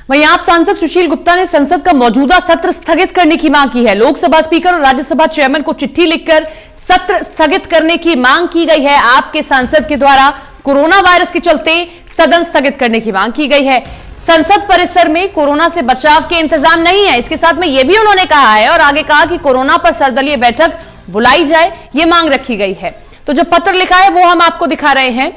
वहीं आप सांसद सुशील गुप्ता ने संसद का मौजूदा सत्र स्थगित करने की मांग की है। लोकसभा स्पीकर और राज्यसभा चेयरमैन को चिट्ठी लिखकर सत्र स्थगित करने की मांग की गई है। आपके सांसद के द्वारा कोरोना वायरस के चलते सदन स्थगित करने की मांग की गई है। संसद परिसर में कोरोना से बचाव के इंतजाम नहीं है। इसके साथ में यह भी उन्होंने कहा है और आगे कहा कि कोरोना पर सर्वदलीय बैठक बुलाई जाए, यह मांग रखी गई है। तो जो पत्र लिखा है वो हम आपको दिखा रहे हैं।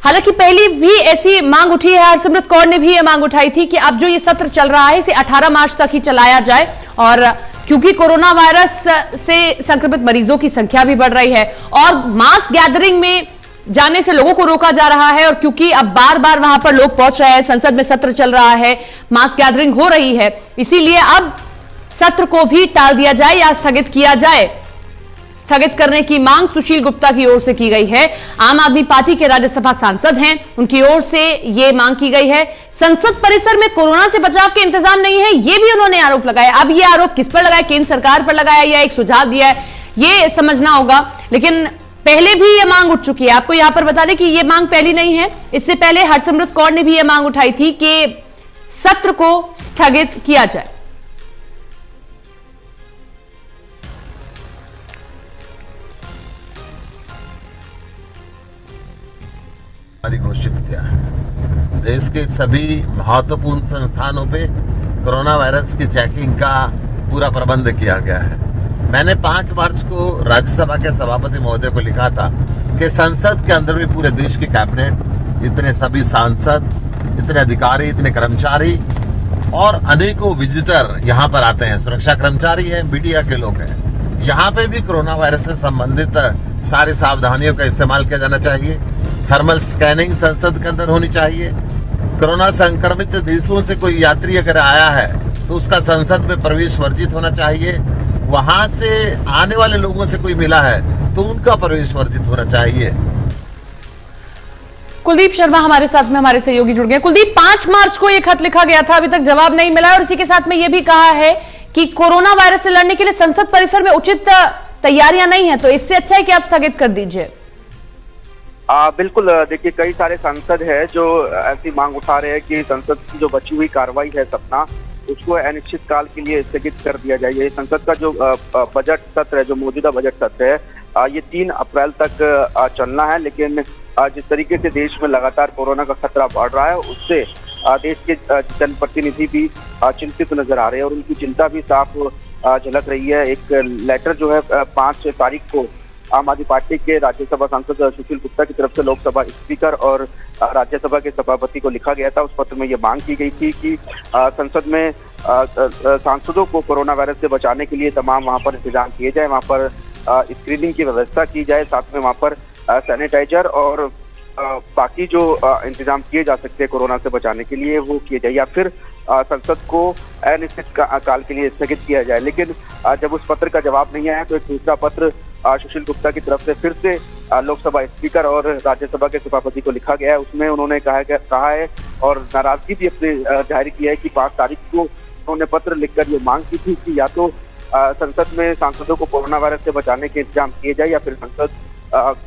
हालांकि पहली भी ऐसी मांग उठी है, हरसिमरत कौर ने भी यह मांग उठाई थी कि अब जो ये सत्र चल रहा है इसे 18 मार्च तक ही चलाया जाए, और क्योंकि कोरोना वायरस से संक्रमित मरीजों की संख्या भी बढ़ रही है और मास गैदरिंग में जाने से लोगों को रोका जा रहा है, और क्योंकि अब बार बार वहां पर लोग पहुंच रहे हैं, संसद में सत्र चल रहा है, मास गैदरिंग हो रही है, इसीलिए अब सत्र को भी टाल दिया जाए या स्थगित किया जाए। स्थगित करने की मांग सुशील गुप्ता की ओर से की गई है। आम आदमी पार्टी के राज्यसभा सांसद हैं, उनकी ओर से यह मांग की गई है। संसद परिसर में कोरोना से बचाव के इंतजाम नहीं है, यह भी उन्होंने आरोप लगाया। अब यह आरोप किस पर लगाया, केंद्र सरकार पर लगाया या एक सुझाव दिया है, यह समझना होगा। लेकिन पहले भी यह मांग उठ चुकी है। आपको यहां पर बता दें कि यह मांग पहली नहीं है। इससे पहले हरसिमरत कौर ने भी यह मांग उठाई थी कि सत्र को स्थगित किया जाए। घोषित किया है। देश के सभी महत्वपूर्ण संस्थानों पे कोरोना वायरस की चेकिंग का पूरा प्रबंध किया गया है। मैंने 5 मार्च को राज्यसभा के सभापति महोदय को लिखा था कि संसद के अंदर भी पूरे देश की कैबिनेट, इतने सभी सांसद, इतने अधिकारी, इतने कर्मचारी और अनेकों विजिटर यहाँ पर आते हैं। सुरक्षा कर्मचारी हैं, मीडिया के लोग हैं। यहाँ पे भी कोरोना वायरस से संबंधित सारी सावधानियों का इस्तेमाल किया जाना चाहिए। थर्मल स्कैनिंग संसद के अंदर होनी चाहिए। कोरोना संक्रमित देशों से कोई यात्री अगर आया है तो उसका संसद में प्रवेश वर्जित होना चाहिए। वहां से आने वाले लोगों से कोई मिला है तो उनका प्रवेश वर्जित होना चाहिए। कुलदीप शर्मा हमारे साथ में, हमारे सहयोगी जुड़ गए। कुलदीप, 5 मार्च को यह खत लिखा गया था, अभी तक जवाब नहीं मिला है, और इसी के साथ में यह भी कहा है कि कोरोना वायरस से लड़ने के लिए संसद परिसर में उचित तैयारियां नहीं है, तो इससे अच्छा है कि आप स्थगित कर दीजिए। बिल्कुल, देखिए कई सारे सांसद हैं जो ऐसी मांग उठा रहे हैं कि संसद की जो बची हुई कार्रवाई है सपना, उसको अनिश्चित काल के लिए स्थगित कर दिया जाए। ये संसद का जो बजट सत्र है, जो मौजूदा बजट सत्र है, ये 3 अप्रैल तक चलना है। लेकिन जिस तरीके से देश में लगातार कोरोना का खतरा बढ़ रहा है, उससे देश के जनप्रतिनिधि भी चिंतित नजर आ रहे हैं और उनकी चिंता भी साफ झलक रही है। एक लेटर जो है 5 तारीख को आम आदमी पार्टी के राज्यसभा सांसद सुशील गुप्ता की तरफ से लोकसभा स्पीकर और राज्यसभा के सभापति को लिखा गया था। उस पत्र में ये मांग की गई थी कि संसद में सांसदों को कोरोना वायरस से बचाने के लिए तमाम वहां पर इंतजाम किए जाए, वहां पर स्क्रीनिंग की व्यवस्था की जाए, साथ में वहां पर सैनिटाइजर और बाकी जो इंतजाम किए जा सकते हैं कोरोना से बचाने के लिए वो किए जाए, या फिर संसद को अनिश्चित काल के लिए स्थगित किया जाए। लेकिन जब उस पत्र का जवाब नहीं आया तो एक दूसरा पत्र सुशील गुप्ता की तरफ से फिर से लोकसभा स्पीकर और राज्यसभा के सभापति को लिखा गया है। उसमें उन्होंने कहा है और नाराजगी भी अपनी जाहिर की है कि 5 तारीख को उन्होंने पत्र लिखकर ये मांग की थी कि या तो संसद में सांसदों को कोरोना वायरस से बचाने के इंतजाम किए जाए या फिर संसद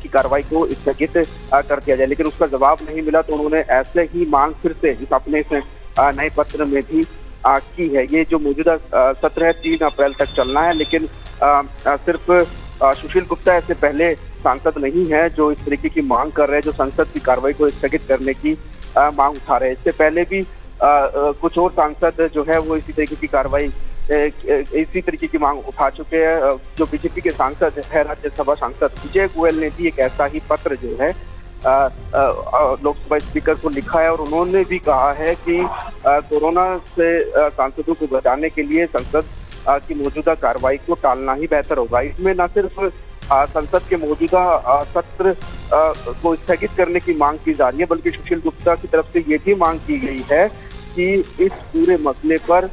की कार्रवाई को स्थगित कर दिया जाए। लेकिन उसका जवाब नहीं मिला तो उन्होंने ऐसे ही मांग फिर से इस अपने नए पत्र में भी की है। ये जो मौजूदा सत्र है 3 अप्रैल तक चलना है, लेकिन सिर्फ सुशील गुप्ता ऐसे पहले सांसद नहीं है जो इस तरीके की मांग कर रहे हैं, जो संसद की कार्रवाई को स्थगित करने की मांग उठा रहे हैं। इससे पहले भी कुछ और सांसद जो है वो इसी तरीके की कार्रवाई, इसी तरीके की मांग उठा चुके हैं। जो बीजेपी के सांसद है, राज्यसभा सांसद विजय गोयल ने भी एक ऐसा ही पत्र जो है लोकसभा स्पीकर को लिखा है और उन्होंने भी कहा है कि कोरोना से सांसदों को बचाने के लिए संसद की मौजूदा कार्रवाई को टालना ही बेहतर होगा। इसमें न सिर्फ संसद के मौजूदा सत्र को स्थगित करने की मांग की जा रही है, बल्कि सुशील गुप्ता की तरफ से ये भी मांग की गई है कि इस पूरे मसले पर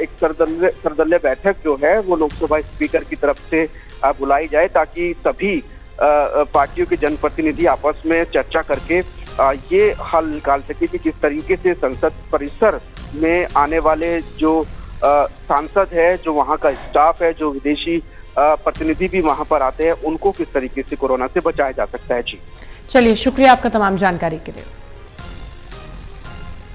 एक सर्वदलीय बैठक जो है वो लोकसभा स्पीकर की तरफ से बुलाई जाए, ताकि सभी पार्टियों के जनप्रतिनिधि आपस में चर्चा करके ये हल निकाल सके कि किस तरीके से संसद परिसर में आने वाले जो सांसद है, जो वहाँ का स्टाफ है, जो विदेशी प्रतिनिधि भी वहाँ पर आते हैं, उनको किस तरीके से कोरोना से बचाया जा सकता है। जी चलिए, शुक्रिया आपका तमाम जानकारी के लिए।